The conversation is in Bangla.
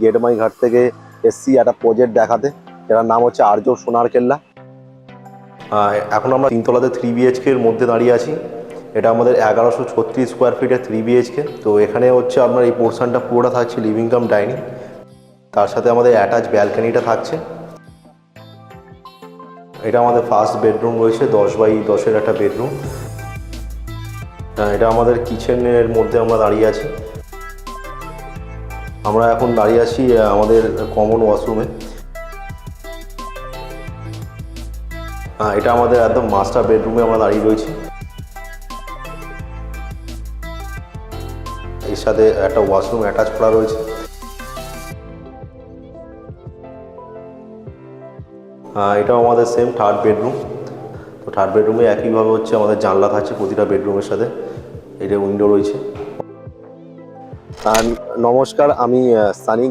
গেটমাই ঘাট থেকে এসছি একটা প্রজেক্ট দেখাতে, এটার নাম হচ্ছে আর্য সোনার কেল্লা। এখন আমরা 3তলাতে 3 BHK এর মধ্যে দাঁড়িয়ে আছি। এটা আমাদের 1136 স্কোয়ার ফিটের 3 BHK। তো এখানে হচ্ছে আপনার এই পোর্শনটা পুরোটা থাকছে লিভিং কাম ডাইনিং, তার সাথে আমাদের অ্যাটাচ ব্যালকনিটা থাকছে। এটা আমাদের ফার্স্ট বেডরুম রয়েছে, 10x10-এর একটা বেডরুম। এটা আমাদের কিচেনের মধ্যে আমরা দাঁড়িয়ে আছি। আমরা এখন দাঁড়িয়ে আছি আমাদের কমন ওয়াশরুমে। এটা আমাদের একদম মাস্টার বেডরুমে আমরা দাঁড়িয়ে রয়েছি। এর সাথে একটা ওয়াশরুম অ্যাটাচ করা রয়েছে। এটাও আমাদের সেম থার্ড বেডরুম। তো থার্ড বেডরুমে একইভাবে হচ্ছে আমাদের জানলা থাকছে প্রতিটা বেডরুমের সাথে, এটা উইন্ডো রয়েছে। নমস্কার, আমি সানি।